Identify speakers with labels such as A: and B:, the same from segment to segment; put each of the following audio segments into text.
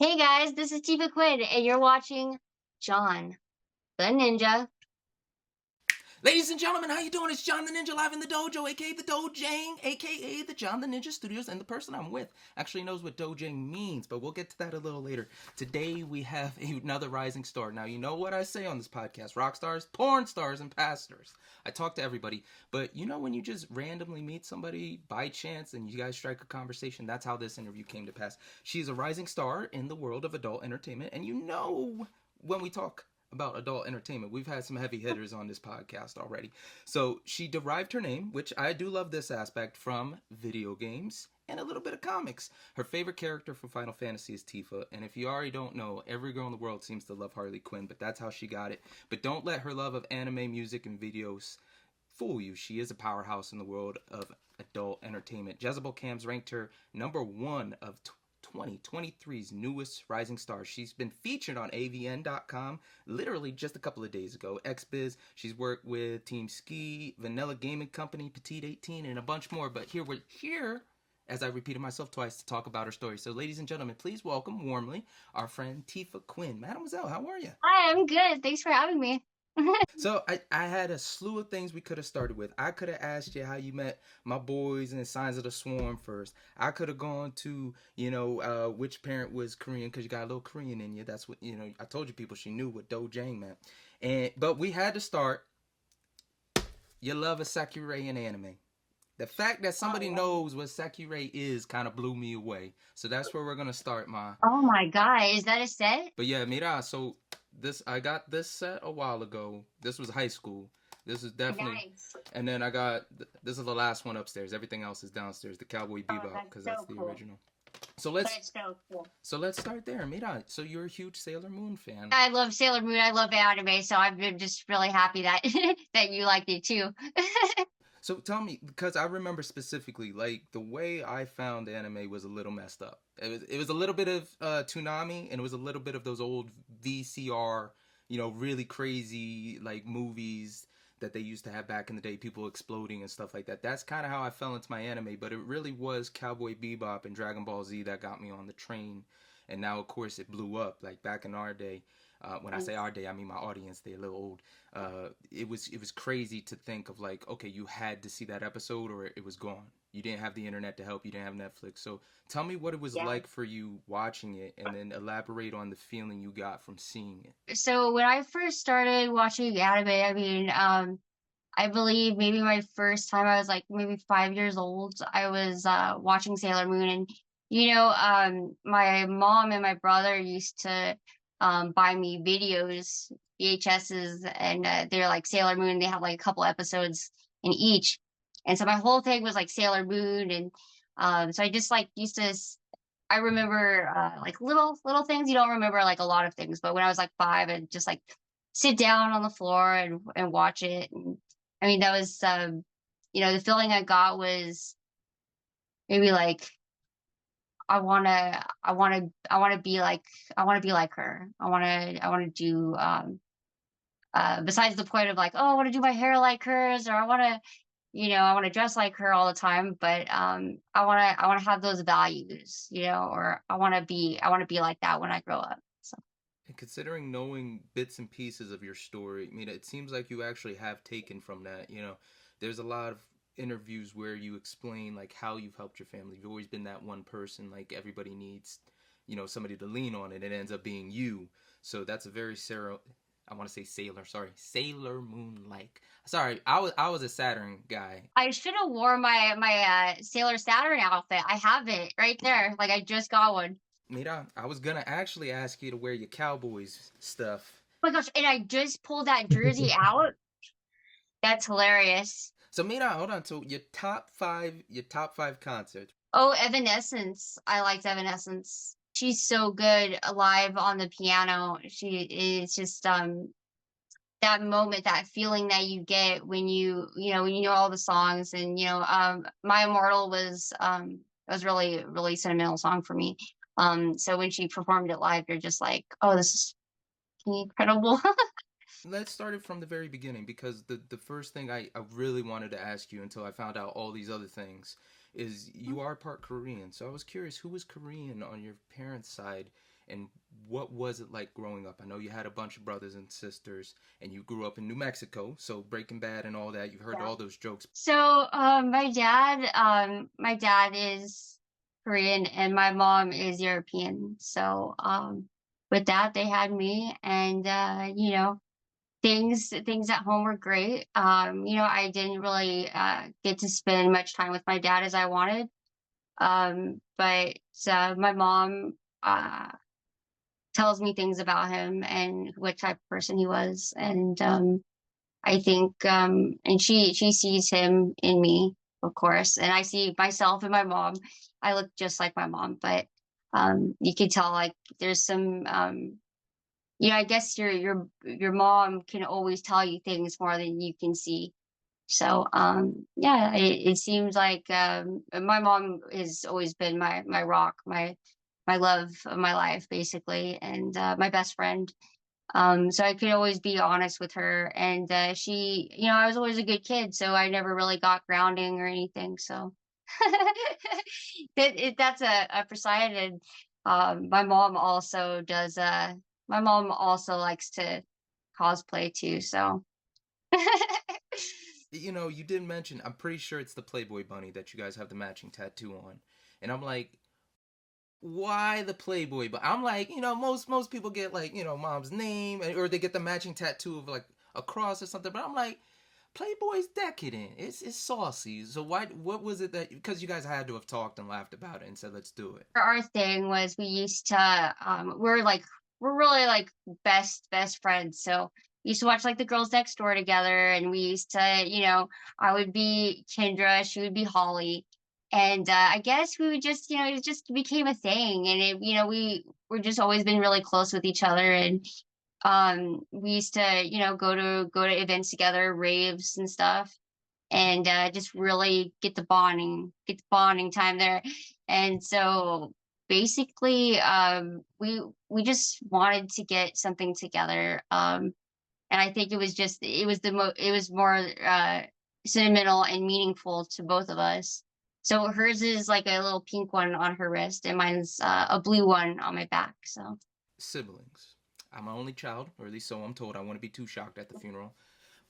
A: Hey guys, this is Tifa Quinn, and you're watching John the Ninja.
B: Ladies and gentlemen, how you doing? It's John the Ninja live in the dojo, aka the Dojang, aka the John the Ninja Studios, and the person I'm with actually knows what Dojang means, but we'll get to that a little later. Today we have another rising star. Now you know what I say on this podcast: rock stars, porn stars, and pastors. I talk to everybody, but you know when you just randomly meet somebody by chance and you guys strike a conversation, that's how this interview came to pass. She's a rising star in the world of adult entertainment, and you know when we talk about adult entertainment. We've had some heavy hitters on this podcast already. So she derived her name, which I do love this aspect, from video games and a little bit of comics. Her favorite character from Final Fantasy is Tifa, and if you already don't know, every girl in the world seems to love Harley Quinn, but that's how she got it. But don't let her love of anime, music, and videos fool you. She is a powerhouse in the world of adult entertainment. Jezebel Cams ranked her number one of 2023's newest rising star. She's been featured on avn.com literally just a couple of days ago. XBiz, she's worked with Team Ski, Vanilla Gaming Company, Petite 18, and a bunch more. But we're here, as I repeated myself twice, to talk about her story. So, ladies and gentlemen, please welcome warmly our friend Tifa Quinn. Mademoiselle, how are you?
A: Hi, I'm good. Thanks for having me.
B: So I had a slew of things we could have started with. I could have asked you how you met my boys in Signs of the Swarm first. I could have gone to, which parent was Korean, because you got a little Korean in you. That's what, I told you people she knew what Dojang meant. But we had to start, your love of Sakurai in anime. The fact that somebody knows what Sakurai is kind of blew me away. So that's where we're going to start, Ma.
A: Oh my god, is that a set?
B: But yeah, mira, so I got this set a while ago. This was high school. This is definitely,
A: Nice.
B: and then I got this is the last one upstairs. Everything else is downstairs. The Cowboy
A: Oh,
B: Bebop,
A: that's
B: because
A: so
B: that's the
A: cool.
B: original. So
A: That's so cool.
B: let's start there, mira. So you're a huge Sailor Moon fan.
A: I love Sailor Moon. I love anime, so I've been just really happy that that you liked it too.
B: So tell me, because I remember specifically, like the way I found anime was a little messed up. It was a little bit of Toonami, and it was a little bit of those old VCR, really crazy like movies that they used to have back in the day, people exploding and stuff like that. That's kind of how I fell into my anime, but it really was Cowboy Bebop and Dragon Ball Z that got me on the train. And now, of course, it blew up. Like back in our day, when I say our day, I mean my audience. They're a little old. It was crazy to think of, like, okay, you had to see that episode or it was gone. You didn't have the internet to help. You didn't have Netflix. So tell me what it was
A: Yeah.
B: like for you watching it, and then elaborate on the feeling you got from seeing it.
A: So when I first started watching anime, I believe maybe my first time I was like maybe 5 years old. I was watching Sailor Moon, and my mom and my brother used to buy me videos, VHSs, and they're like Sailor Moon. They had like a couple episodes in each, and so my whole thing was like Sailor Moon, and so I just like used to. I remember like little things. You don't remember like a lot of things, but when I was like five, I'd just like sit down on the floor and watch it. And I mean, that was the feeling I got was maybe like I want to be like her. I want to do besides the point of like, oh, I want to do my hair like hers, or I want to dress like her all the time, but I want to have those values, or I want to be like that when I grow up. So
B: And considering knowing bits and pieces of your story, I mean, it seems like you actually have taken from that. There's a lot of interviews where you explain like how you've helped your family. You've always been that one person. Like everybody needs, somebody to lean on, and it ends up being you. So that's a very Sarah. I want to say Sailor. Sorry, Sailor Moon like. Sorry, I was a Saturn guy.
A: I should have worn my Sailor Saturn outfit. I have it right there. Like I just got one.
B: Mira, I was gonna actually ask you to wear your Cowboys stuff.
A: Oh my gosh, and I just pulled that jersey out. That's hilarious.
B: So Mira, hold on. So your top five concerts.
A: Oh, Evanescence. I liked Evanescence. She's so good live on the piano. She is just that moment, that feeling that you get when you know all the songs. And My Immortal was really really sentimental song for me. So when she performed it live, you're just like, oh, this is incredible.
B: Let's start it from the very beginning, because the first thing I really wanted to ask you, until I found out all these other things, is you are part Korean. So I was curious, who was Korean on your parents' side, And what was it like growing up? I know you had a bunch of brothers and sisters, and you grew up in New Mexico, so Breaking Bad and all that. You've heard
A: Yeah.
B: all those jokes.
A: So, my dad is Korean and my mom is European. So, with that, they had me, and things at home were great. I didn't really get to spend much time with my dad as I wanted. But my mom uh tells me things about him and what type of person he was, and I think, and she sees him in me, of course, and I see myself in my mom. I look just like my mom, but you can tell like there's some, I guess your mom can always tell you things more than you can see. So yeah, it seems like my mom has always been my rock, my love of my life, basically, and my best friend. So I could always be honest with her. And I was always a good kid, so I never really got grounding or anything. So that's a preside. And my mom also does, my mom also likes to cosplay too. So
B: You did mention, I'm pretty sure it's the Playboy bunny that you guys have the matching tattoo on. And I'm like, why the Playboy? But I'm like, most people get like, mom's name, or they get the matching tattoo of like a cross or something. But I'm like, Playboy's decadent. It's saucy. So why? What was it that? Because you guys had to have talked and laughed about it and said, let's do it.
A: our thing was we used to we're really like best friends. So we used to watch like the girls next door together, and we used to, I would be Kendra, she would be Holly. And I guess we would just, it just became a thing. And we were just always been really close with each other. And we used to, go to events together, raves and stuff, and just really get the bonding time there. And so basically, we just wanted to get something together. And I think it was more sentimental and meaningful to both of us. So hers is like a little pink one on her wrist, and mine's a blue one on my back. So
B: Siblings. I'm an only child, or at least so I'm told. I want to be too shocked at the funeral.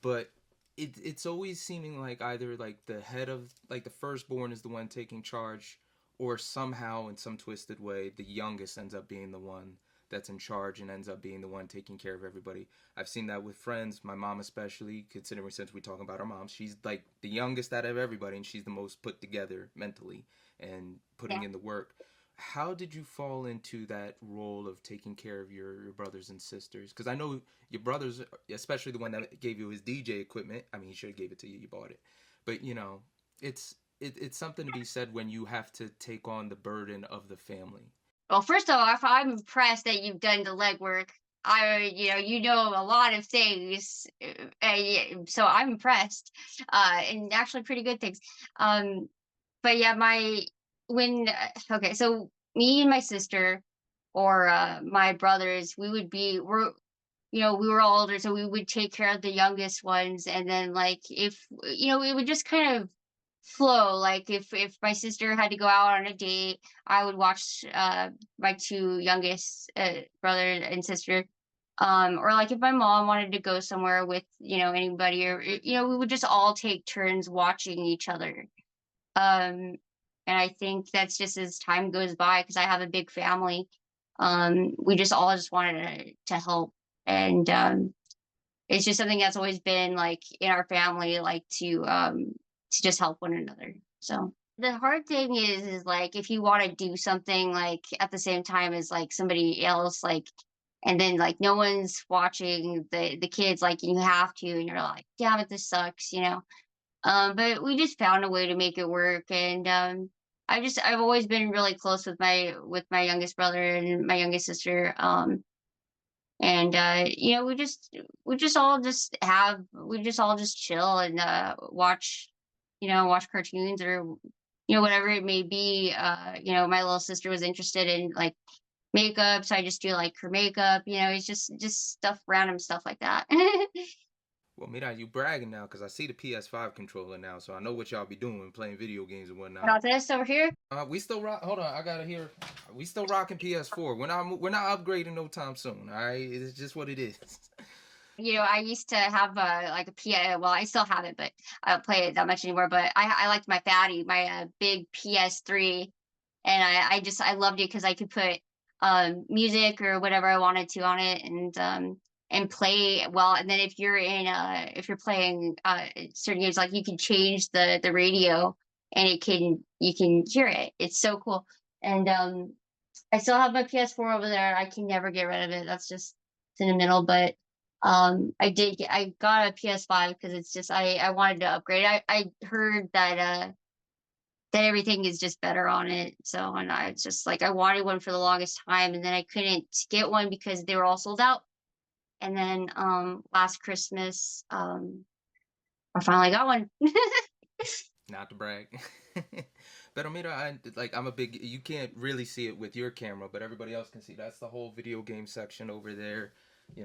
B: But it's always seeming like either like the head of like the firstborn is the one taking charge, or somehow in some twisted way the youngest ends up being the one that's in charge and ends up being the one taking care of everybody. I've seen that with friends, my mom especially, considering since we're talking about our moms, she's like the youngest out of everybody and she's the most put together mentally and putting
A: yeah.
B: in the work. How did you fall into that role of taking care of your brothers and sisters? Because I know your brothers, especially the one that gave you his DJ equipment. I mean, he should have gave it to you. You bought it, but it's something to be said when you have to take on the burden of the family.
A: Well, first off, I'm impressed that you've done the legwork. You know a lot of things, yeah, so I'm impressed, and actually pretty good things. But yeah, okay, so me and my sister, or my brothers, we were all older, so we would take care of the youngest ones, and then like if it would just kind of flow. Like if my sister had to go out on a date, I would watch my two youngest brother and sister. Or like if my mom wanted to go somewhere with anybody, or we would just all take turns watching each other. Um, and I think that's just as time goes by, because I have a big family. We just all just wanted to help, and it's just something that's always been like in our family, like to just help one another. So the hard thing is like if you want to do something like at the same time as like somebody else, like, and then like no one's watching the kids, like you have to, and you're like, damn it, this sucks. But we just found a way to make it work. And I've always been really close with my youngest brother and my youngest sister. And we just all just chill and watch cartoons, or whatever it may be. My little sister was interested in like makeup, so I just do like her makeup. It's just stuff, random stuff like that.
B: Well, Mira, you bragging now because I see the PS5 controller now, so I know what y'all be doing, playing video games and
A: And
B: whatnot.
A: I'll this over here.
B: We still rock. Hold on, I gotta hear. We still rocking PS4. We're not upgrading no time soon. All right, it's just what it is.
A: You know, I used to have like a PS. Well, I still have it, but I don't play it that much anymore. But I liked my fatty, my big PS3, and I loved it because I could put music or whatever I wanted to on it and play well. And then if you're playing certain games, like you can change the radio and you can hear it. It's so cool. And I still have my PS4 over there. I can never get rid of it. That's just sentimental. But I got a PS5 because it's just I wanted to upgrade. I heard that everything is just better on it. So and I it's just like I wanted one for the longest time, and then I couldn't get one because they were all sold out. And then last Christmas I finally got one.
B: Not to brag. But Mira, I'm a big. You can't really see it with your camera, but everybody else can see. That's the whole video game section over there.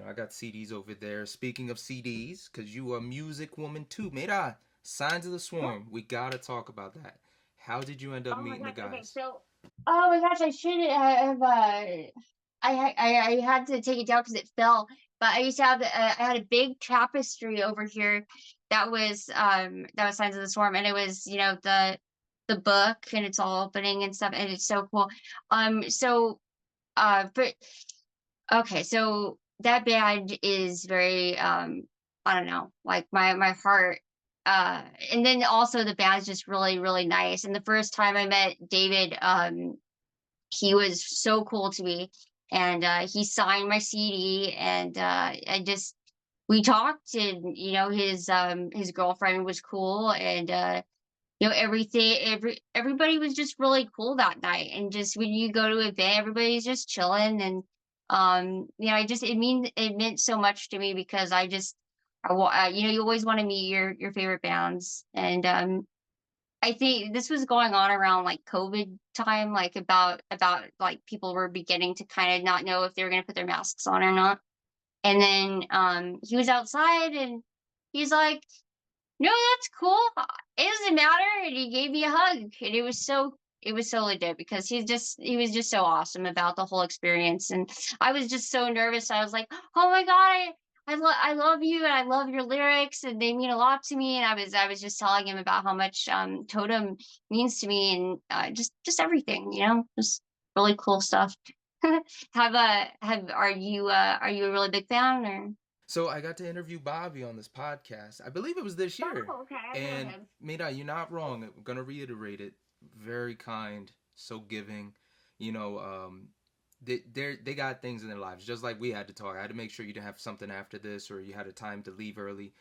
B: I got CDs over there. Speaking of CDs, because you a music woman too, Mira. Signs of the Swarm. We gotta talk about that. How did you end up
A: Oh my
B: meeting the
A: gosh. Okay,
B: guys?
A: so oh my gosh, I should have I had to take it down because it fell. But I used to have I had a big tapestry over here that was Signs of the Swarm, and it was the book and it's all opening and stuff, and it's so cool. So but okay, so that band is very I don't know, like my heart. And then also the band's just really, really nice. And the first time I met David, he was so cool to me. And he signed my CD and I just we talked and his girlfriend was cool and everybody was just really cool that night. And just when you go to an event, everybody's just chilling. And I just it meant so much to me because you always want to meet your favorite bands. And I think this was going on around like COVID time, like about like people were beginning to kind of not know if they were going to put their masks on or not. And then he was outside and he's like, no, that's cool. It doesn't matter. And he gave me a hug. And it was so legit because he was just so awesome about the whole experience. And I was just so nervous. I was like, oh my God, I love you and I love your lyrics and they mean a lot to me. And I was just telling him about how much Totem means to me and just everything, just really cool stuff. Are you a really big fan or?
B: So I got to interview Bobby on this podcast. I believe it was this year.
A: Oh, okay. I know
B: And
A: him.
B: Mira, you're not wrong. I'm gonna reiterate it. Very kind, so giving. You know, they got things in their lives just like we had to talk. I had to make sure you didn't have something after this or you had a time to leave early.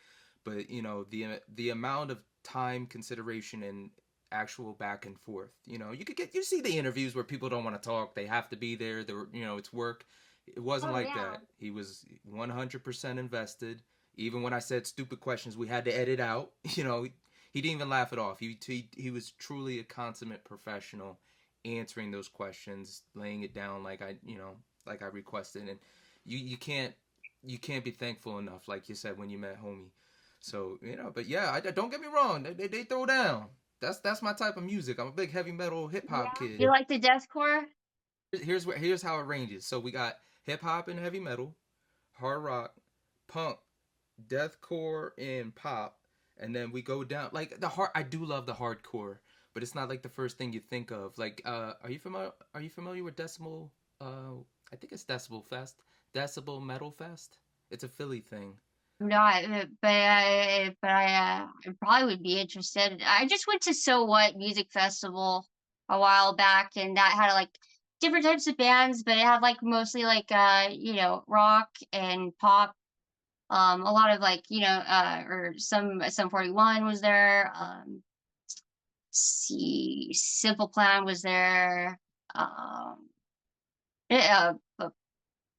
B: But the amount of time, consideration, and actual back and forth. You see the interviews where people don't want to talk. They have to be there. It's work. It wasn't
A: Oh
B: like
A: yeah.
B: that. He was 100% invested. Even when I said stupid questions, we had to edit out. He didn't even laugh it off. He was truly a consummate professional, answering those questions, laying it down like I requested. And you can't be thankful enough, like you said when you met homie. So but yeah, don't get me wrong. They throw down. That's my type of music. I'm a big heavy metal hip hop
A: Yeah.
B: kid.
A: You like the deathcore?
B: Here's how it ranges. So we got hip hop and heavy metal, hard rock, punk, deathcore, and pop, and then we go down like the hard. I do love the hardcore, but it's not like the first thing you think of. Like, are you familiar? Are you familiar with Decibel? I think it's Decibel Fest, Decibel Metal Fest. It's a Philly thing.
A: No, I probably would be interested. I just went to So What Music Festival a while back, and that had like different types of bands, but it had like mostly like rock and pop. A lot of like or some 41 was there. See, Simple Plan was there. Yeah,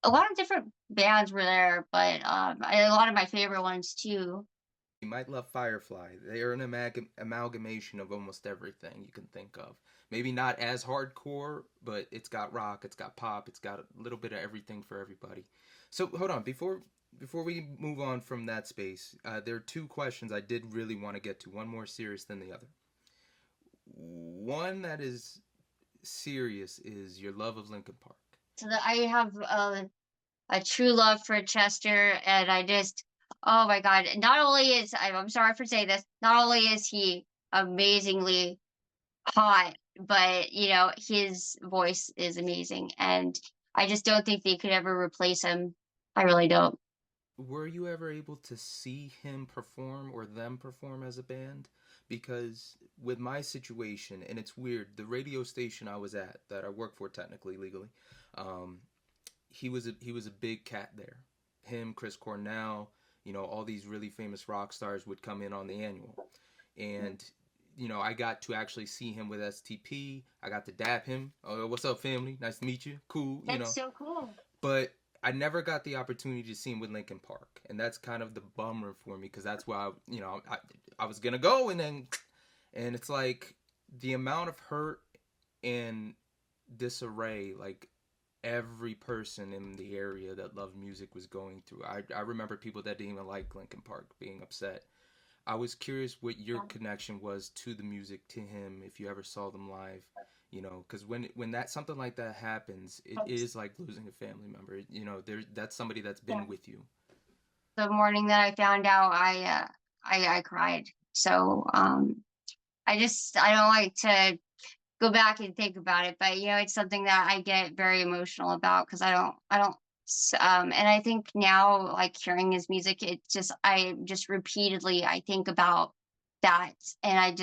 A: a lot of different bands were there, but a lot of my favorite ones too.
B: You might love Firefly. They are an amalgamation of almost everything you can think of. Maybe not as hardcore, but it's got rock, it's got pop, it's got a little bit of everything for everybody. So hold on, before we move on from that space, there are two questions I did really want to get to. One more serious than the other. One that is serious is your love of Linkin Park.
A: So I have a true love for Chester, and I just, oh my God! Not only is I'm sorry for saying this, not only is he amazingly hot, but his voice is amazing, and I just don't think they could ever replace him. I really don't.
B: Were you ever able to see him perform or them perform as a band? Because with my situation, and it's weird, the radio station I was at that I work for technically legally, um, he was a big cat there. Him, Chris Cornell, all these really famous rock stars would come in on the annual, and I got to actually see him with STP. I got to dap him. Oh, what's up, family? Nice to meet you. Cool,
A: That's so cool.
B: But I never got the opportunity to see him with Linkin Park, and that's kind of the bummer for me because that's why I was gonna go, and it's like the amount of hurt and disarray like every person in the area that loved music was going through. I remember people that didn't even like Linkin Park being upset. I was curious what your connection was to the music, to him, if you ever saw them live. Because when that something like that happens, it is like losing a family member. That's somebody that's
A: Yeah.
B: been with you.
A: The morning that I found out, I cried. So I don't like to go back and think about it, but it's something that I get very emotional about because and I think now, like, hearing his music, I just repeatedly I think about that, and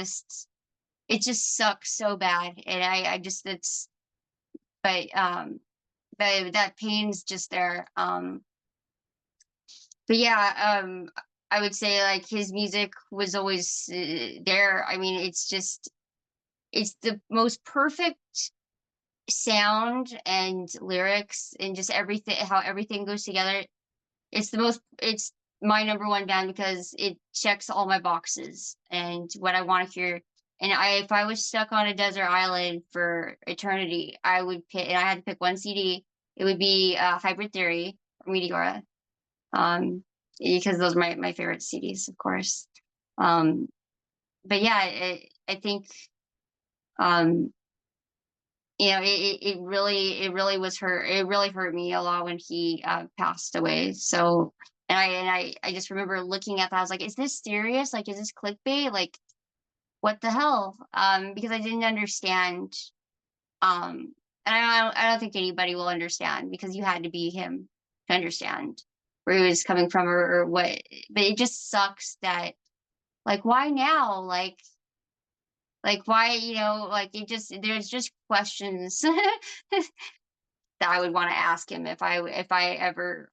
A: it just sucks so bad, and I just it's but that pain's just there. But yeah, I would say like his music was always there. I mean, it's the most perfect sound and lyrics and just everything, how everything goes together. It's my number one band because it checks all my boxes and what I want to hear. And if I was stuck on a desert island for eternity, I would pick, and I had to pick one CD. It would be Hybrid Theory or Meteora, um, because those are my favorite CDs, of course. Um, but yeah, I think um, it really was hurt. It really hurt me a lot when he passed away. So, and I just remember looking at that. I was like, is this serious? Like, is this clickbait? Like, what the hell? Because I didn't understand. And I don't think anybody will understand because you had to be him to understand where he was coming from or what. But it just sucks that, like, why now? Like why, like there's just questions that I would want to ask him if I ever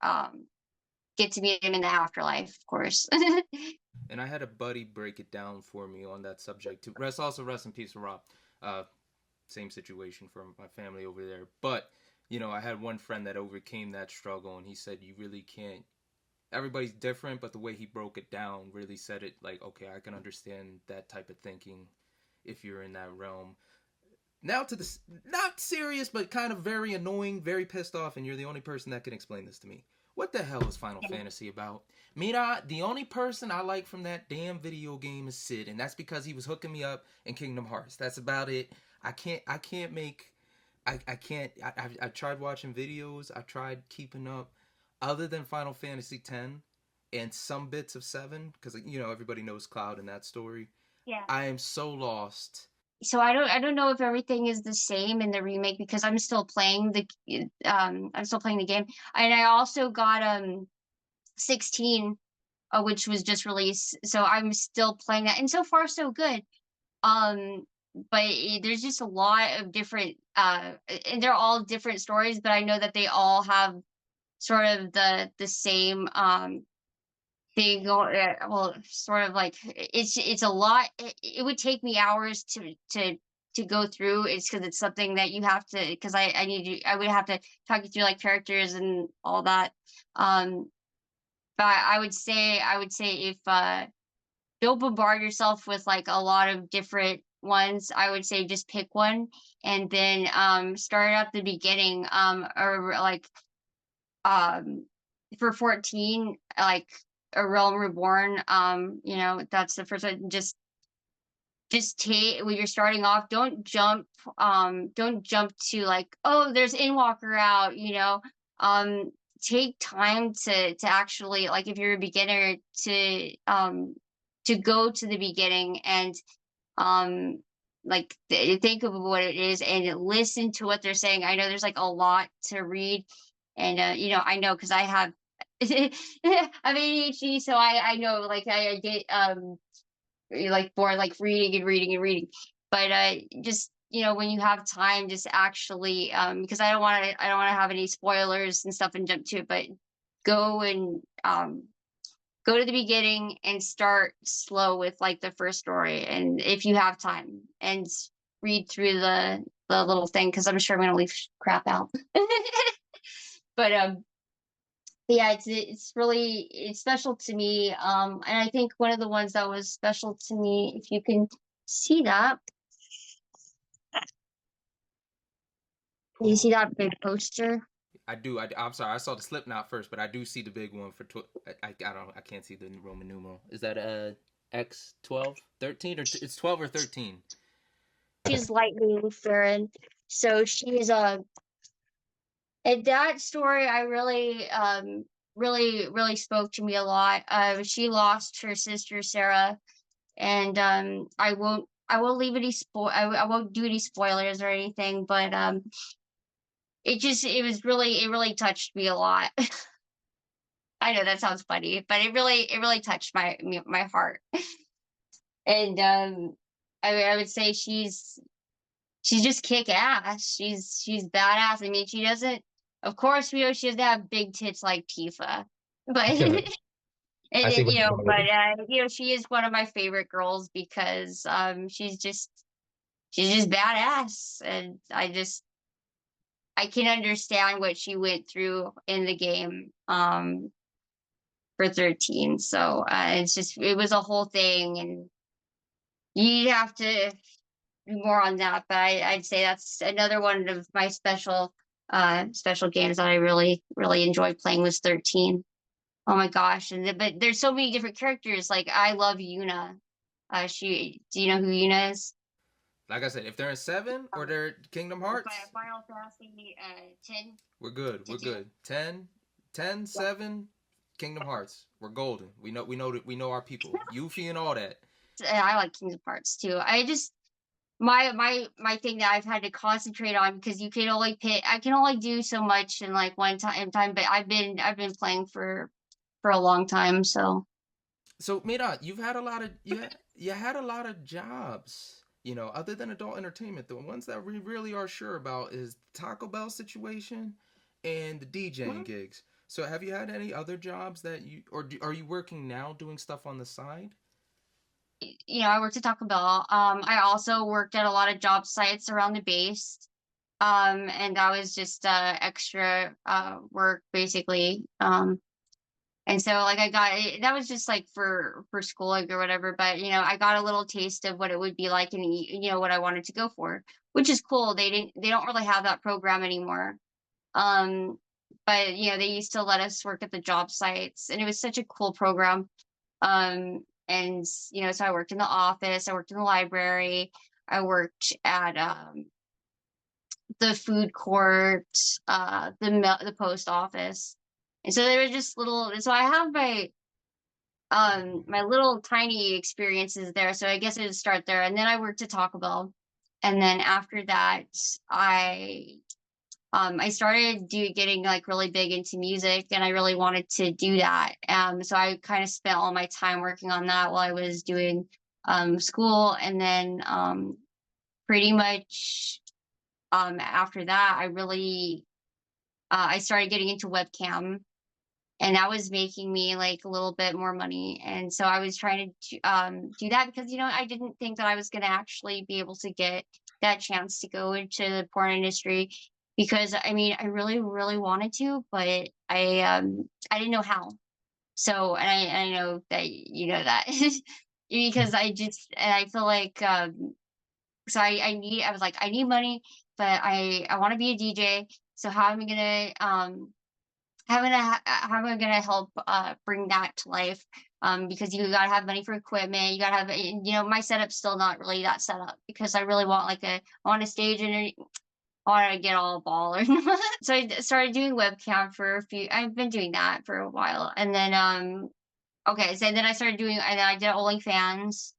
A: get to meet him in the afterlife, of course.
B: And I had a buddy break it down for me on that subject too. Rest in peace, Rob. Uh, Same situation for my family over there. But I had one friend that overcame that struggle, and he said you really can't. Everybody's different, but the way he broke it down really said it like, okay, I can understand that type of thinking if you're in that realm. Now to this, not serious, but kind of very annoying, very pissed off, and you're the only person that can explain this to me. What the hell is Final Fantasy about? Mira, the only person I like from that damn video game is Sid, and that's because he was hooking me up in Kingdom Hearts. That's about it. I tried watching videos. I tried keeping up. Other than Final Fantasy X and some bits of 7, because everybody knows Cloud in that story.
A: Yeah.
B: I am so lost.
A: So I don't know if everything is the same in the remake because I'm still playing the game. And I also got 16, which was just released. So I'm still playing that. And so far so good. Um but there's just a lot of different and they're all different stories, but I know that they all have sort of the same thing going. Well, sort of like it's a lot. It would take me hours to go through. It's because it's something that you have to, because I would have to talk you through like characters and all that. But I would say if don't bombard yourself with like a lot of different ones. I would say just pick one and then start at the beginning, or like um for 14, like A Realm Reborn. That's the first one. Just take when you're starting off, don't jump to like, oh, there's Inwalker out, um take time to actually, like, if you're a beginner, to go to the beginning and um like think of what it is and listen to what they're saying. I know there's like a lot to read, and I know because I have I'm ADHD, so I know, like, I get you're like bored, like reading and reading and reading. But just when you have time, just actually, because I don't want to have any spoilers and stuff and jump to it, but go and go to the beginning and start slow with like the first story, and if you have time, and read through the little thing, because I'm sure I'm gonna leave crap out. But yeah, it's special to me. And I think one of the ones that was special to me, if you can see that, you see that big poster?
B: I do. I'm sorry. I saw the Slipknot first, but I do see the big one for. I don't. I can't see the Roman numeral. Is that X 12, 13, or it's 12 or 13?
A: She's Lightning Farron. So she's and that story I really spoke to me a lot. She lost her sister Sarah, and I won't leave any I won't do any spoilers or anything, but it really touched me a lot. I know that sounds funny, but it really touched my heart. And I would say she's just kick ass. She's badass. I mean, she doesn't. Of course, we know she doesn't have big tits like Tifa, but
C: I see what you're going with.
A: she is one of my favorite girls because she's just badass, and I can understand what she went through in the game for 13. So it was a whole thing, and you'd have to do more on that. But I'd say that's another one of my special games that I really really enjoyed playing was 13. Oh my gosh! But there's so many different characters. Like, I love Yuna. Do you know who Yuna is?
B: Like I said, if they're in 7 or they're Kingdom Hearts,
A: Final Fantasy 10
B: we're good.
A: to
B: We're
A: 10.
B: good. 10, 10,
A: Yeah.
B: 7, Kingdom Hearts. We're golden. We know our people. Yuffie and all that.
A: I like Kingdom Hearts too. I just my thing that I've had to concentrate on, because I can only do so much in like one time, but I've been playing for a long time, so.
B: So Mira, you've had a lot of you had a lot of jobs. Other than adult entertainment, the ones that we really are sure about is the Taco Bell situation and the DJing gigs. So have you had any other jobs that are you working now doing stuff on the side?
A: I worked at Taco Bell. I also worked at a lot of job sites around the base. And that was just extra work basically. And so, like, that was just like for schooling or whatever, but I got a little taste of what it would be like, and what I wanted to go for, which is cool. They don't really have that program anymore. Um, but they used to let us work at the job sites, and it was such a cool program. And so I worked in the office, I worked in the library, I worked at the food court, the post office. And so they were just little. So I have my little tiny experiences there. So I guess I would start there, and then I worked at Taco Bell, and then after that, I started getting like really big into music, and I really wanted to do that. So I kind of spent all my time working on that while I was doing school, and then pretty much after that, I started getting into webcam, and that was making me like a little bit more money. And so I was trying to do that because I didn't think that I was going to actually be able to get that chance to go into the porn industry, because I mean I really really wanted to, but I didn't know how. So, and I know that you know that because I feel like, so I was like, I need money, but I want to be a DJ. So how am I gonna, how am I gonna help, bring that to life? Because you gotta have money for equipment. You gotta have, my setup's still not really that set up because I really want like I want a stage and I want to get all baller. So I started doing webcam for a few. I've been doing that for a while, and then okay, so then I started doing, and then I did OnlyFans.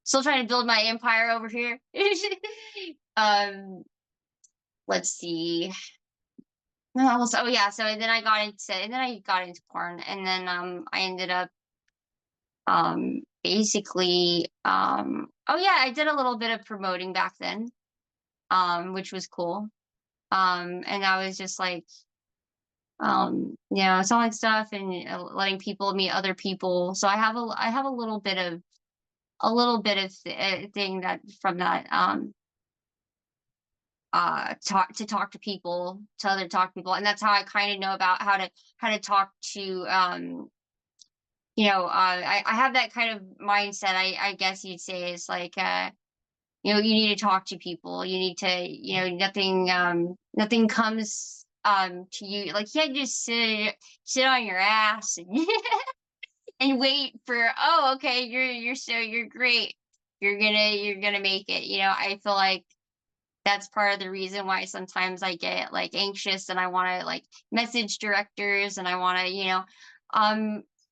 A: Still trying to build my empire over here. um, let's see. No, oh yeah, so then I got into porn, and then I ended up basically oh yeah, I did a little bit of promoting back then, which was cool. And I was just like selling stuff and letting people meet other people. So I have a little bit of thing that from that talk to people, talk to people, and that's how I kind of know about how to talk to I have that kind of mindset, I guess you'd say, is like you need to talk to people. You need to, nothing comes to you. Like you can't just sit on your ass and and wait for, oh, okay, you're great. You're gonna make it. I feel like that's part of the reason why sometimes I get like anxious and I want to like message directors and I want to,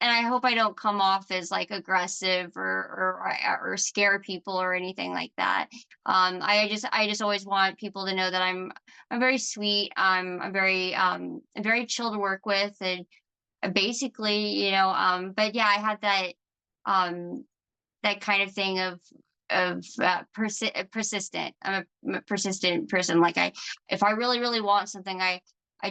A: and I hope I don't come off as like aggressive or scare people or anything like that. I just always want people to know that I'm very sweet. I'm very chill to work with, and basically, but yeah, I had um that kind of thing of persistent. I'm a persistent person. Like if I really really want something, I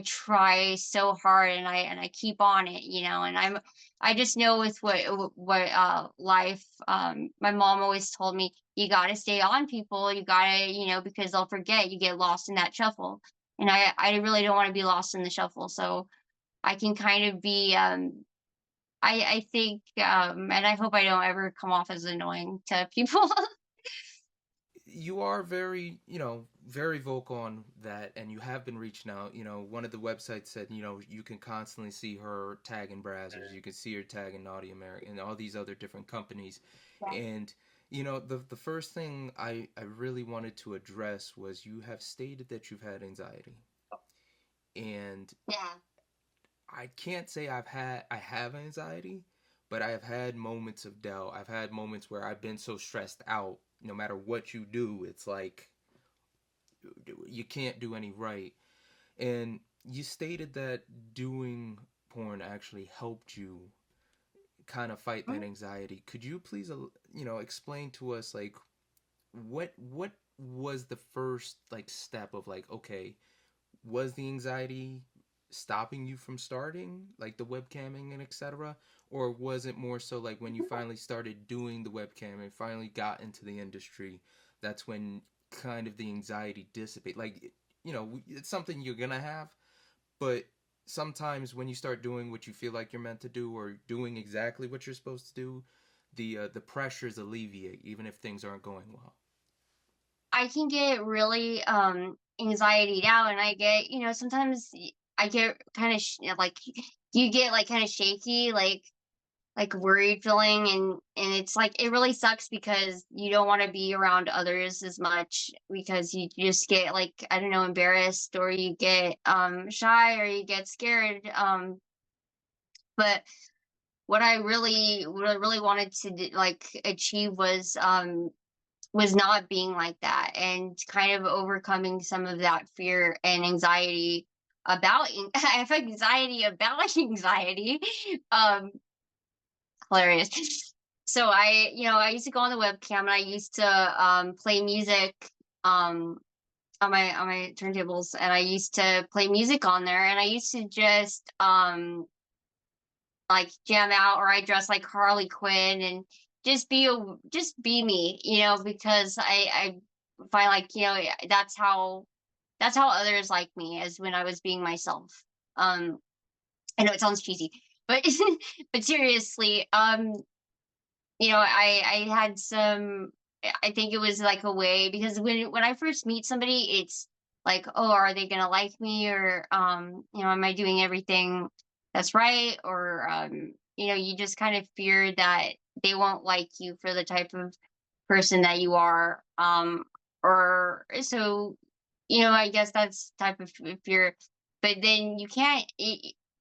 A: try so hard and I keep on it, and I just know with what life. My mom always told me, you got to stay on people. You got to, because they'll forget. You get lost in that shuffle, and I really don't want to be lost in the shuffle. So I can kind of be I think, and I hope I don't ever come off as annoying to people.
B: You are very, very vocal on that, and you have been reaching out. One of the websites said, you can constantly see her tagging Brazzers, you can see her tagging Naughty America, and all these other different companies.
A: Yeah.
B: And, the first thing I really wanted to address was you have stated that you've had anxiety. And
A: Yeah.
B: I can't say I have anxiety, but I have had moments of doubt. I've had moments where I've been so stressed out. No matter what you do, it's like you can't do any right. And you stated that doing porn actually helped you kind of fight that
A: Mm.
B: anxiety. Could you please, explain to us like what was the first like step of like, okay, was the anxiety stopping you from starting like the webcamming and etc., or was it more so like when you finally started doing the webcam and finally got into the industry, that's when kind of the anxiety dissipate? Like, it's something you're gonna have, but sometimes when you start doing what you feel like you're meant to do or doing exactly what you're supposed to do, the pressures alleviate even if things aren't going well.
A: I can get really anxiety out, and I get, sometimes I get kind of like you get like kind of shaky, like worried feeling, and it's like it really sucks because you don't want to be around others as much because you just get like, I don't know, embarrassed, or you get shy, or you get scared. But what I really wanted to like achieve was not being like that, and kind of overcoming some of that fear and anxiety about I have anxiety about anxiety. um Hilarious. So I used to go on the webcam, and I used to play music um on my turntables, and I used to play music on there, and I used to just like jam out, or I dress like Harley Quinn and just be me, because I find like, that's how others like me, as when I was being myself. Um I know it sounds cheesy, but but seriously, I had some. I think it was like a way because when I first meet somebody, it's like, oh, are they gonna like me, or am I doing everything that's right, or you just kind of fear that they won't like you for the type of person that you are, or so, I guess that's type of fear. But then you can't.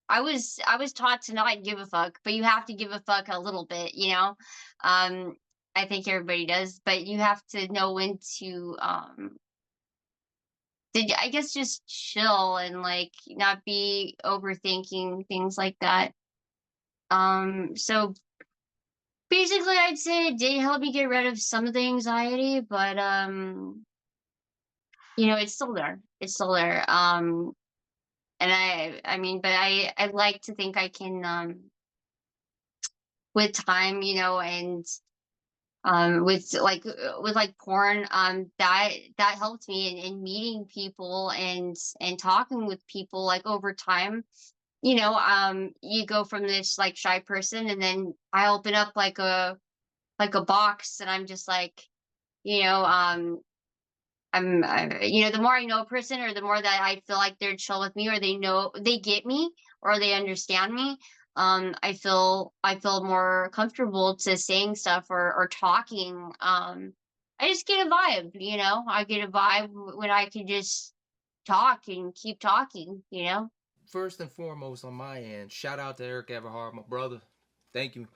A: I was taught to not give a fuck, but you have to give a fuck a little bit. Um, I think everybody does, but you have to know when to, I guess just chill and like not be overthinking things like that. So basically, I'd say it did help me get rid of some of the anxiety, but it's still there. It's still there. And I mean, but I like to think I can, with time, and with like porn, that helped me in meeting people and talking with people like over time. You go from this like shy person, and then I open up like a box, and I'm just like, you know the more I know a person, or the more that I feel like they're chill with me, or they get me, or they understand me, I feel more comfortable to saying stuff, or talking. I just get a vibe. I get a vibe when I can just talk and keep talking.
B: First and foremost, on my end, shout out to Eric Everhard, my brother. Thank you.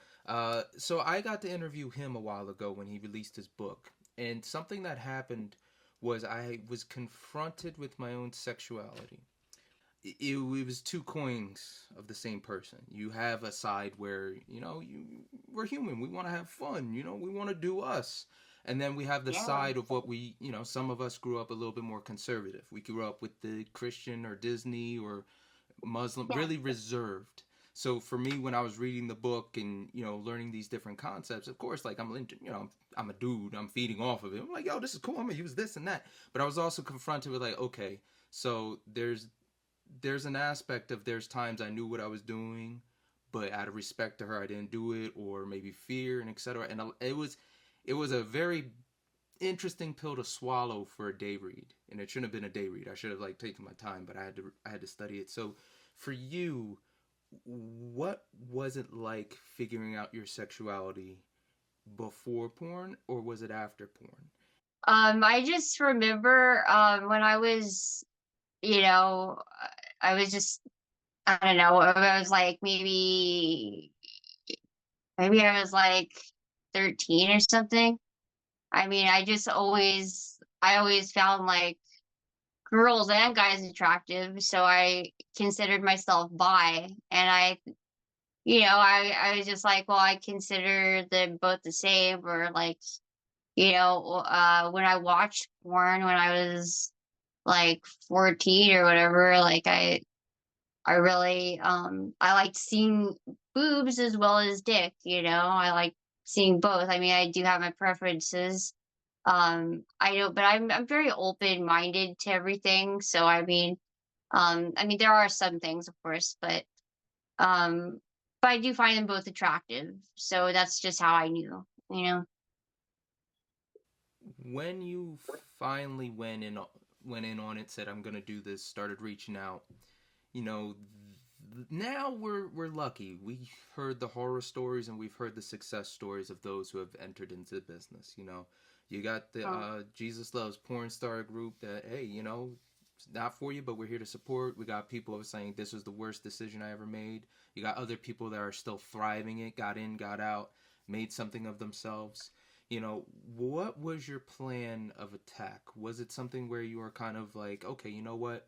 B: So I got to interview him a while ago when he released his book, and something that happened was I was confronted with my own sexuality. It was two coins of the same person. You have a side where we're human. We want to have fun. We want to do us. And then we have the
A: Yeah.
B: side of what some of us grew up a little bit more conservative. We grew up with the Christian or Disney or Muslim,
A: Yeah.
B: really reserved. So for me, when I was reading the book and learning these different concepts, of course, like I'm a dude. I'm feeding off of it. I'm like, yo, this is cool. I'm gonna use this and that. But I was also confronted with like, okay, so there's an aspect of there's times I knew what I was doing, but out of respect to her, I didn't do it, or maybe fear and etc. And it was a very interesting pill to swallow for a day read, and it shouldn't have been a day read. I should have like taken my time, but I had to study it. So, for you, what was it like figuring out your sexuality before porn, or was it after porn?
A: I just remember when you know, I was just, I don't know, I was like maybe I was like 13 or something. I mean, I always found like girls and guys attractive, so I considered myself bi, and I was just like, well, I consider them both the same, or like, when I watched porn when I was like 14 or whatever, like I really I liked seeing boobs as well as dick. I like seeing both. I mean, I do have my preferences. I know, but I'm very open-minded to everything. So I mean there are some things, of course, but I do find them both attractive. So that's just how I knew.
B: When you finally went in on it, said I'm gonna do this, started reaching out, you know, now we're lucky. We've heard the horror stories and we've heard the success stories of those who have entered into the business. You got the
A: Um,
B: Jesus Loves Porn Star group that, hey, it's not for you, but we're here to support. We got people who are saying this was the worst decision I ever made. You got other people that are still thriving it, got in, got out, made something of themselves. What was your plan of attack? Was it something where you were kind of like, okay, you know what?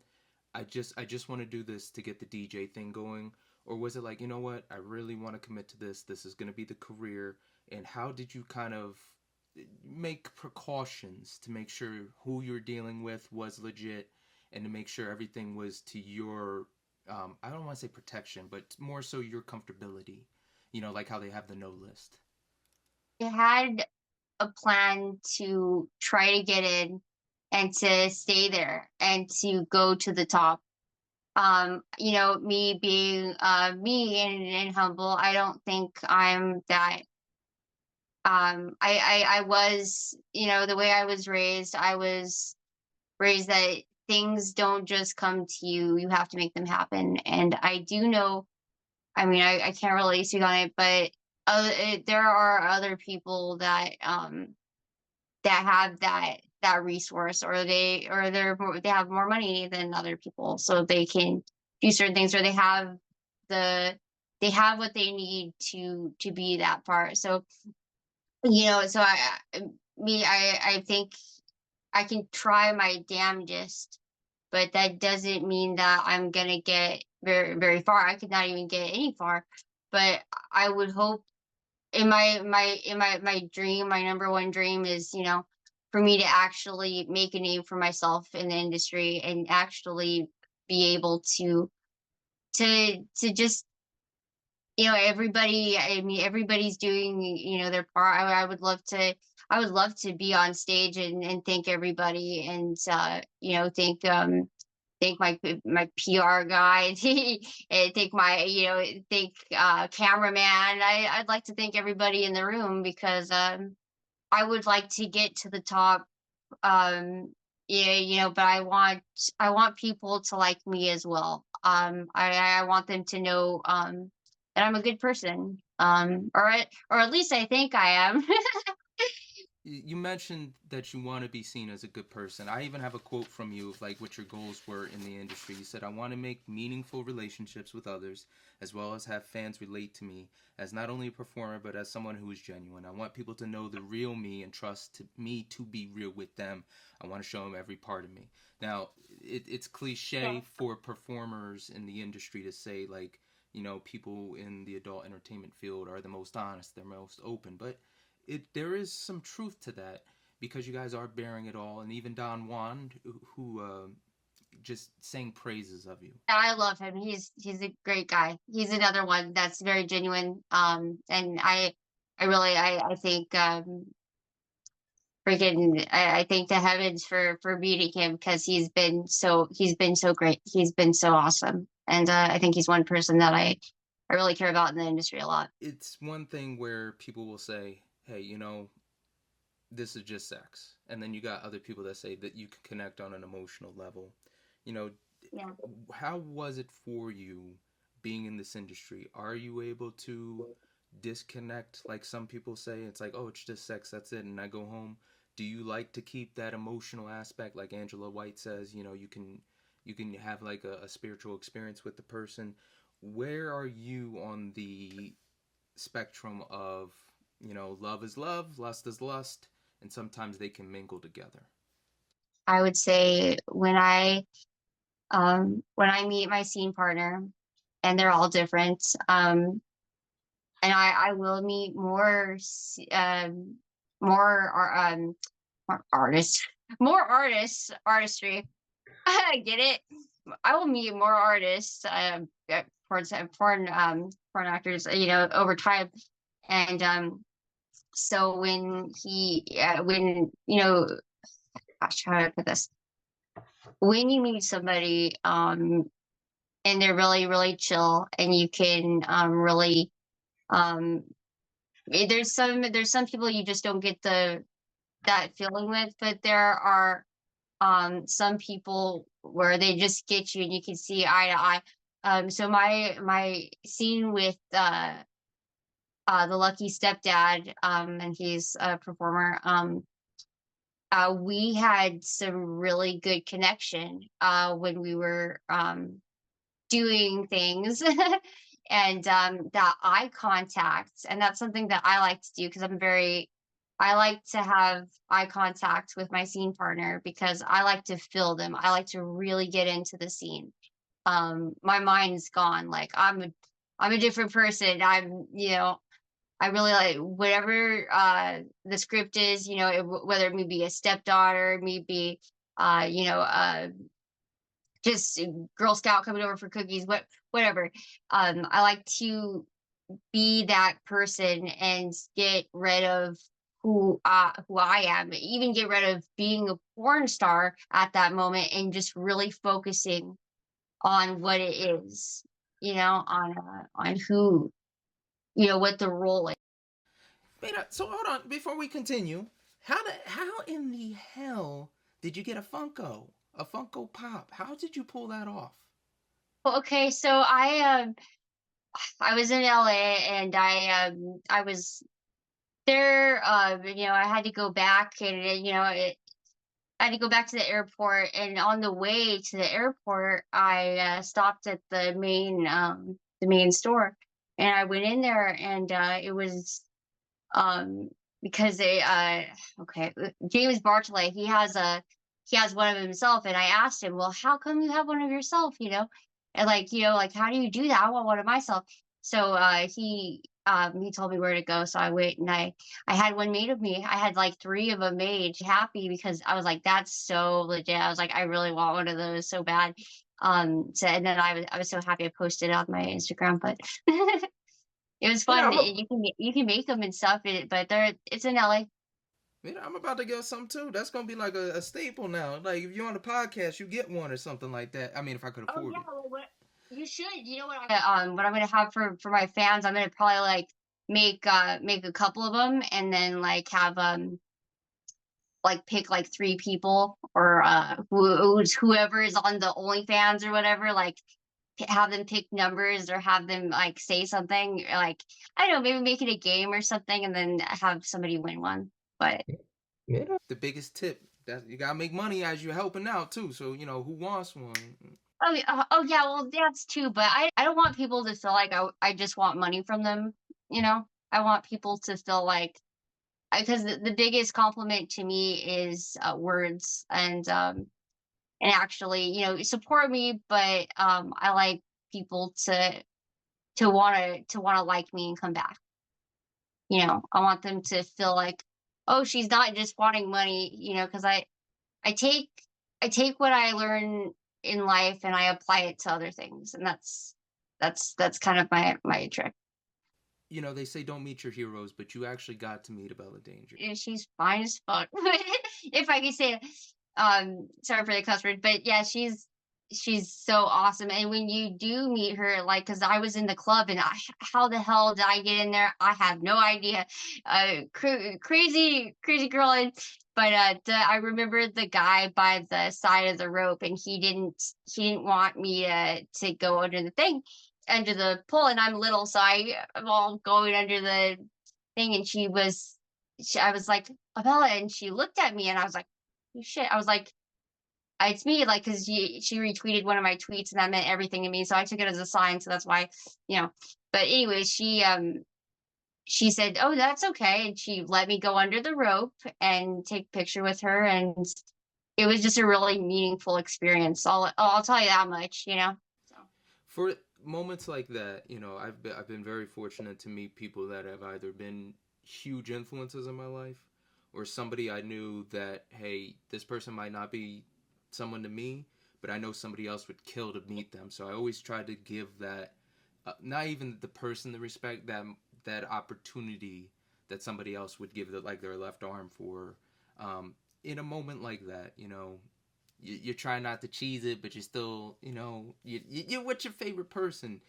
B: I just want to do this to get the DJ thing going, or was it like, you know what? I really want to commit to this. This is going to be the career. And how did you kind of make precautions to make sure who you're dealing with was legit, and to make sure everything was to your I don't want to say protection, but more so your comfortability, like how they have the no list.
A: I had a plan to try to get in and to stay there and to go to the top. Me being me and humble, I don't think I'm that I was, the way I was raised that things don't just come to you. You have to make them happen. And I do know, I mean, I can't really speak on it, but there are other people that have that resource, or they have more money than other people, so they can do certain things, or the they have what they need to be that part. So so I think I can try my damnedest, but that doesn't mean that I'm gonna get very, very far. I could not even get any far. But I would hope, in my dream, my number one dream is, for me to actually make a name for myself in the industry, and actually be able to just, everybody, I mean, everybody's doing, their part. I would love to be on stage and thank everybody, and thank my PR guy, and thank cameraman. I'd like to thank everybody in the room, because I would like to get to the top. um yeah, but I want people to like me as well. I want them to know that I'm a good person, or at least I think I am.
B: You mentioned that you want to be seen as a good person. I even have a quote from you of like what your goals were in the industry. You said, "I want to make meaningful relationships with others, as well as have fans relate to me as not only a performer but as someone who is genuine. I want people to know the real me and trust me to be real with them. I want to show them every part of me." Now, it's cliche for performers in the industry to say like, people in the adult entertainment field are the most honest, they're most open, but there is some truth to that, because you guys are bearing it all, and even Don Juan, who just sang praises of you.
A: I love him. He's a great guy. He's another one that's very genuine. And I think, freaking, I thank the heavens for meeting him, because he's been so great. He's been so awesome. And I think he's one person that I really care about in the industry a lot.
B: It's one thing where people will say, "Hey, this is just sex," and then you got other people that say that you can connect on an emotional level. You know,
A: Yeah.
B: how was it for you being in this industry? Are you able to disconnect, like some people say? It's like, "Oh, it's just sex, that's it," and I go home. Do you like to keep that emotional aspect, like Angela White says? You can have like a spiritual experience with the person. Where are you on the spectrum of, love is love, lust is lust, and sometimes they can mingle together?
A: I would say, when I meet my scene partner, and they're all different, and I will meet more more artists, more artistry. Get it? I will meet more artists, porn actors, over time. And so when gosh, how do I put this? When you meet somebody, and they're really, really chill, and you can really, um there's some people you just don't get that feeling with, but there are some people where they just get you, and you can see eye to eye. So my scene with the lucky stepdad, and he's a performer. We had some really good connection when we were doing things. And that eye contact, and that's something that I like to do, because I like to have eye contact with my scene partner, because I like to feel them. I like to really get into the scene. My mind's gone. Like, I'm a different person. I really like whatever the script is, whether it may be a stepdaughter, maybe just a Girl Scout coming over for cookies, whatever. I like to be that person and get rid of who I am, even get rid of being a porn star at that moment, and just really focusing on what it is, on who, what the role is.
B: Wait, so hold on. Before we continue, how in the hell did you get a Funko Pop? How did you pull that off?
A: Well, okay, so I was in LA and I was there. I had to go back, and I had to go back to the airport. And on the way to the airport, I stopped at the main store, and I went in there, and it was um because James Bartolet, he has one of himself, and I asked him, well, how come you have one of yourself, and like, how do you do that? I want one of myself. So he told me where to go, so I went, and I had one made of me. I had like three of them made. Happy because I was like, that's so legit. I was like, I really want one of those so bad. So, and then I was so happy I posted it on my Instagram. But it was
C: Yeah,
A: fun. You can make them and stuff, but it's in LA.
B: I'm about to get some too. That's gonna be like a staple now. Like if you're on a podcast, you get one or something like that. I mean, if I could
A: Oh
B: afford
A: yeah,
B: it.
A: well, you should. You know what I'm gonna have for my fans. I'm gonna probably like make a couple of them, and then like have like pick like three people, or whoever is on the OnlyFans or whatever. Like have them pick numbers, or have them like say something, like I don't know, maybe make it a game or something, and then have somebody win one. But
C: yeah.
B: The biggest tip that you gotta make money as you're helping out too. So who wants one?
A: oh yeah, well that's too. But I don't want people to feel like I just want money from them. I want people to feel like, because the biggest compliment to me is words, and actually support me. But I like people to want to like me and come back. I want them to feel like, oh, she's not just wanting money. Because I take I take what I learn in life, and I apply it to other things, and that's kind of my trick.
B: They say don't meet your heroes, but you actually got to meet Abella Danger.
A: And she's fine as fuck, if I can say it. Sorry for the cuss word, but yeah, she's so awesome. And when you do meet her, like, because I was in the club, and how the hell did I get in there? I have no idea. Crazy girl. And but I remember the guy by the side of the rope, and he didn't want me to go under the thing, under the pole, and I'm little, so I'm all going under the thing, and I was like, Abella, and she looked at me, and I was like, oh, shit. I was like, it's me, like, because she retweeted one of my tweets, and that meant everything to me, so I took it as a sign. So that's why, you know. But anyway, she said, "Oh, that's okay," and she let me go under the rope and take a picture with her, and it was just a really meaningful experience. I'll tell you that much, So.
B: For moments like that, I've been very fortunate to meet people that have either been huge influences in my life, or somebody I knew that, hey, this person might not be someone to me, but I know somebody else would kill to meet them. So I always try to give that, not even the person the respect, that opportunity that somebody else would give like their left arm for, in a moment like that. You're trying not to cheese it, but you're still, you're what's your favorite person?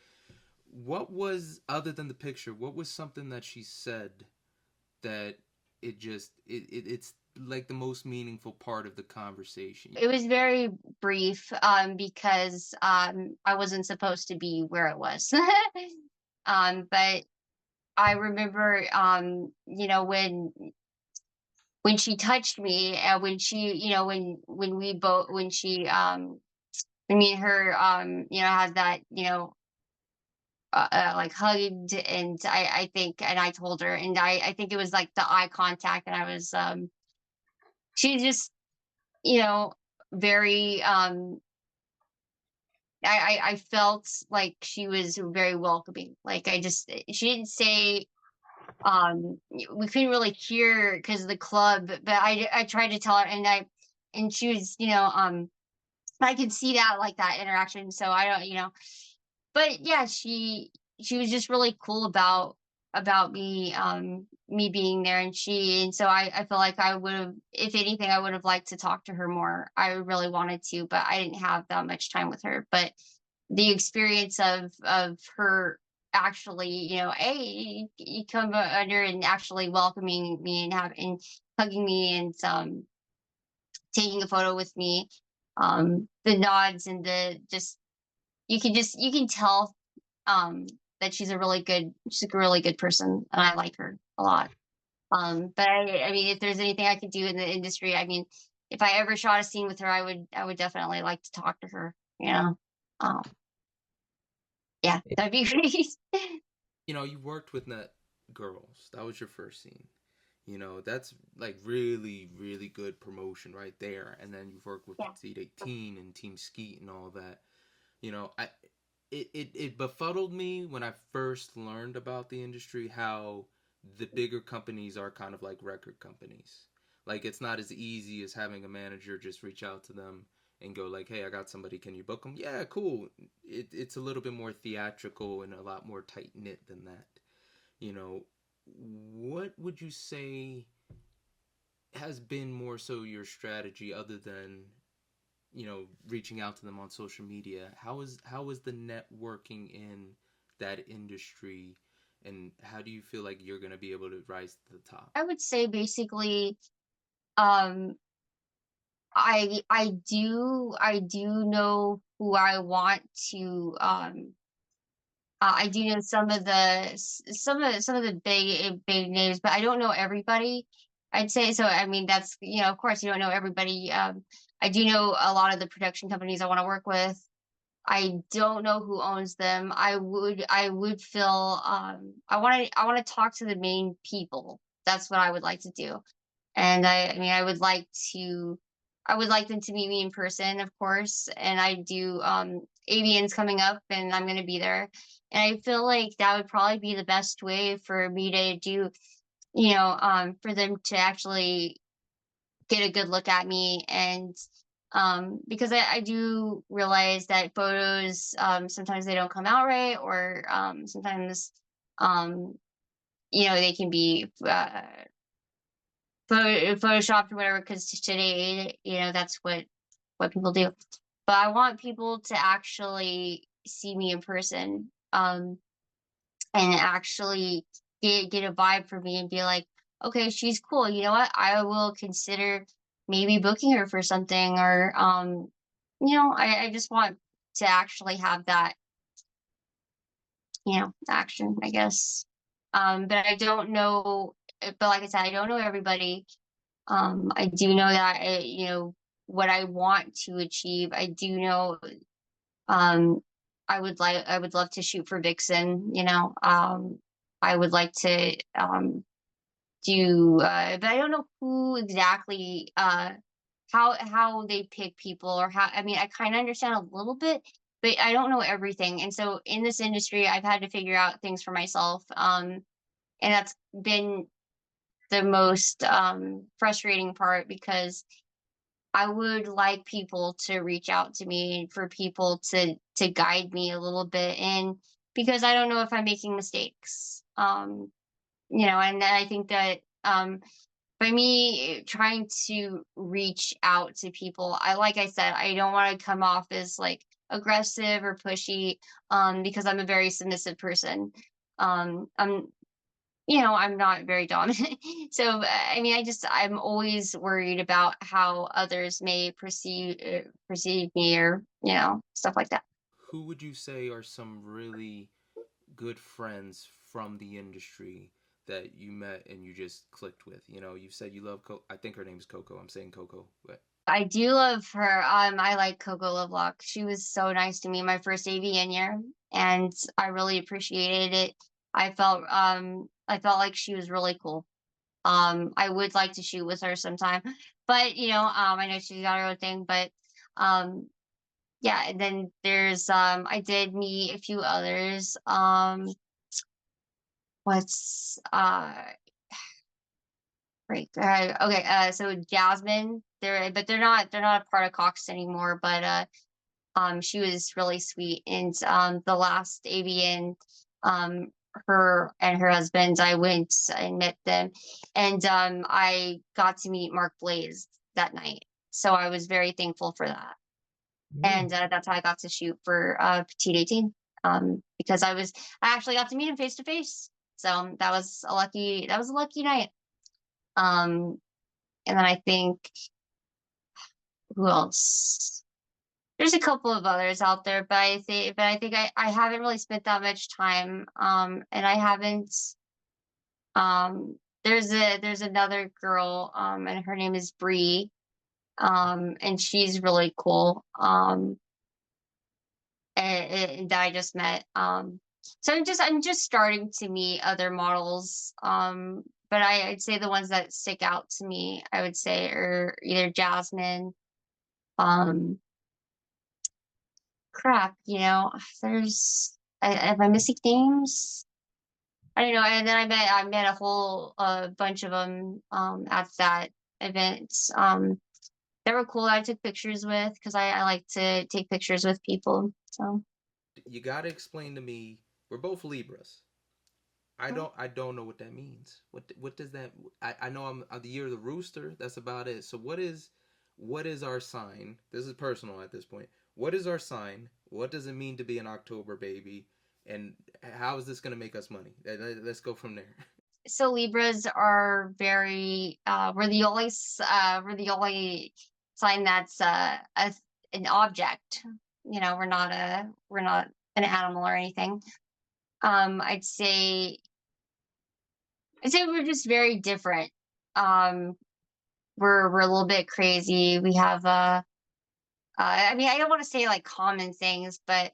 B: What was, other than the picture, what was something that she said that it's like the most meaningful part of the conversation?
A: It was very brief, because I wasn't supposed to be where it was. But I remember, when she touched me, and when she, when we both, when me and her, had that, like hugged, and I think, and I told her, and I think it was like the eye contact, and I was, she just, very, I felt like she was very welcoming. Like, she didn't say, we couldn't really hear because of the club, but I tried to tell her, and she was, I could see that, like, that interaction. So I don't, but yeah, she was just really cool about me being there, and so I feel like I would have, if anything, I would have liked to talk to her more. I really wanted to, but I didn't have that much time with her. But the experience of her actually, hey, you come under and actually welcoming me and hugging me and taking a photo with me. The nods and the you can tell that she's a really good person, and I like her a lot. But I mean, if there's anything I could do in the industry, I mean, if I ever shot a scene with her, I would definitely like to talk to her. Um, yeah, that'd be great.
B: You worked with Net Girls. That was your first scene. That's like really, really good promotion right there. And then you've worked with
A: Yeah.
B: Seed 18 and Team Skeet and all that. I it befuddled me when I first learned about the industry how the bigger companies are kind of like record companies. Like it's not as easy as having a manager just reach out to them and go like, "Hey, I got somebody. Can you book them?" Yeah, cool. It's a little bit more theatrical and a lot more tight knit than that. You know, what would you say has been more so your strategy other than reaching out to them on social media? How is the networking in that industry, and how do you feel like you're going to be able to rise to the top?
A: I would say basically, um, I do know who I want to I do know some of the big names, but I don't know everybody. I'd say so. I mean, that's of course you don't know everybody. I do know a lot of the production companies I want to work with. I don't know who owns them. I would feel I want to talk to the main people. That's what I would like to do. And I mean I would like them to meet me in person, of course. And I do AVN's coming up and I'm gonna be there. And I feel like that would probably be the best way for me to do, for them to actually get a good look at me. And because I do realize that photos sometimes they don't come out right, or sometimes um they can be photoshopped or whatever, because today that's what people do. But I want people to actually see me in person, and actually get a vibe from me and be like, okay, she's cool. You know what? I will consider maybe booking her for something, or I just want to actually have that, action, I guess. But I don't know. But like I said, I don't know everybody. I do know that what I want to achieve. I do know. Um, I would love to shoot for Vixen. I would like to do, but I don't know who exactly. How they pick people, or how. I mean, I kind of understand a little bit, but I don't know everything. And so in this industry, I've had to figure out things for myself. And that's been the most frustrating part, because I would like people to reach out to me, and for people to guide me a little bit, and because I don't know if I'm making mistakes. And then I think that by me trying to reach out to people, like I said, I don't want to come off as like aggressive or pushy, because I'm a very submissive person. I'm not very dominant. So, I mean, I'm always worried about how others may perceive me, or, stuff like that.
B: Who would you say are some really good friends from the industry that you met and you just clicked with? You said you love I think her name is Coco. I'm saying Coco, but
A: I do love her. I like Coco Lovelock. She was so nice to me my first AVN year, and I really appreciated it. I felt like she was really cool. I would like to shoot with her sometime, but I know she's got her own thing, but yeah. And then there's I did meet a few others. What's Right. Okay. So Jasmine, they're not a part of Cox anymore, but she was really sweet. And the last AVN, her and her husband, I went and met them, and I got to meet Mark Blaze that night. So I was very thankful for that.
C: Mm.
A: And that's how I got to shoot for Petite 18. because I actually got to meet him face to face. So that was a lucky night. Um, and then I think who else? There's a couple of others out there, but I think I haven't really spent that much time. And I haven't. There's another girl. And her name is Bree. And she's really cool. That I just met. So I'm just starting to meet other models. But I'd say the ones that stick out to me, I would say, are either Jasmine. Um, Crap, there's. Am I missing names? I don't know. And then I met a whole bunch of them at that event. They were cool. I took pictures with because I like to take pictures with people. So.
B: You gotta explain to me. We're both Libras. I don't know what that means. What does that? I know I'm the year of the rooster. That's about it. So what is our sign? This is personal at this point. What is our sign? What does it mean to be an October baby? And how is this gonna make us money? Let's go from there.
A: So Libras are very we're the only sign that's an object. We're not an animal or anything. Um I'd say I'd say we're just very different. Um we're a little bit crazy. We have I mean, I don't want to say like common things, but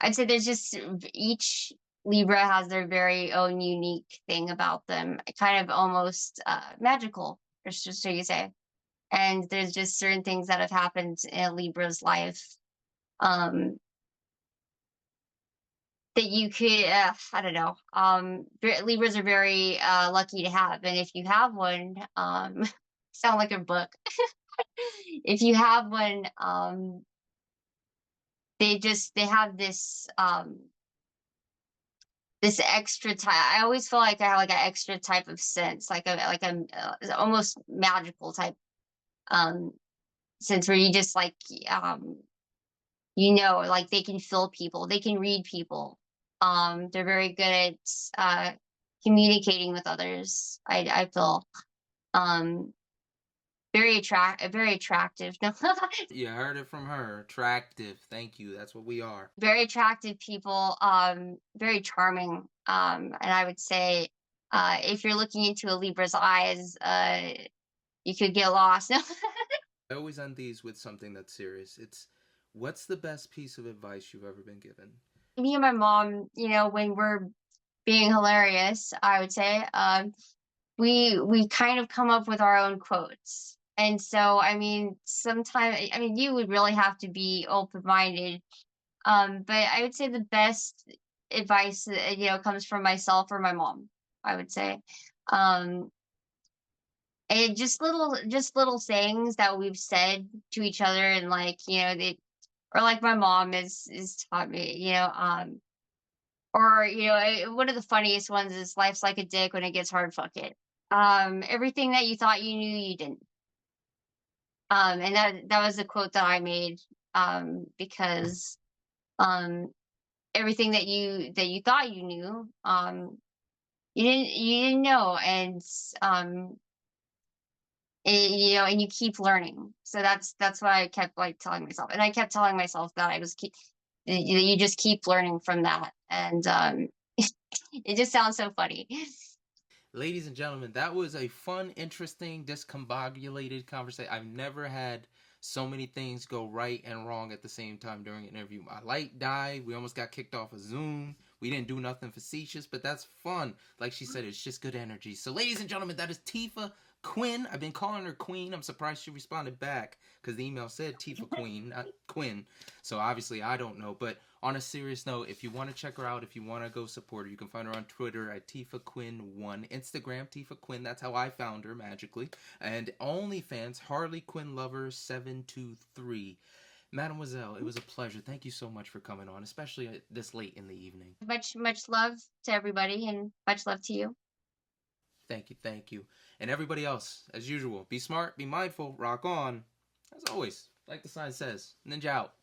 A: I'd say there's just each Libra has their very own unique thing about them, kind of almost magical, just so you say. And there's just certain things that have happened in a Libra's life um, that you could, I don't know. Libras are very lucky to have, and if you have one, sound like a book. If you have one, they have this extra type. I always feel like I have like an extra type of sense, like a almost magical type um sense where you just like like they can feel people, they can read people. They're very good at uh communicating with others. I feel um very attractive. No,
B: You heard it from her. Attractive. Thank you. That's what we are.
A: very attractive people, very charming. And I would say, if you're looking into a Libra's eyes, you could get lost.
B: I always end these with something that's serious. It's what's the best piece of advice you've ever been given?
A: Me and my mom, when we're being hilarious, I would say, we kind of come up with our own quotes. And so, I mean, sometimes, I mean, you would really have to be open-minded. But I would say the best advice, comes from myself or my mom, I would say. Um, and just little sayings that we've said to each other, and like, or like my mom is taught me, or, one of the funniest ones is life's like a dick when it gets hard, fuck it. Everything that you thought you knew, you didn't. And that was a quote that I made, because, um, everything that you thought you knew, you didn't know. And, um, and you keep learning. So that's what I kept like telling myself. And I kept telling myself that you just keep learning from that. And, it just sounds so funny.
B: Ladies and gentlemen, that was a fun, interesting, discombobulated conversation. I've never had so many things go right and wrong at the same time during an interview. My light died. We almost got kicked off of Zoom. We didn't do nothing facetious, but that's fun. Like she said, it's just good energy. So, ladies and gentlemen, that is Tifa Quinn. I've been calling her Queen. I'm surprised she responded back because the email said Tifa Queen, not Quinn. So, obviously, I don't know. But on a serious note, if you want to check her out, if you want to go support her, you can find her on Twitter at Tifa Quinn1, Instagram Tifa Quinn. That's how I found her magically, and OnlyFans Harley Quinn Lover 723. Mademoiselle, it was a pleasure. Thank you so much for coming on, especially this late in the evening.
A: Much love to everybody, and much love to you.
B: Thank you. And everybody else, as usual, be smart, be mindful, rock on. As always, like the sign says, ninja out.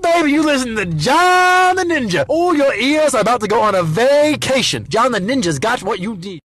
D: baby, you listen to John the Ninja. All your ears are about to go on a vacation. John the Ninja's got what you need.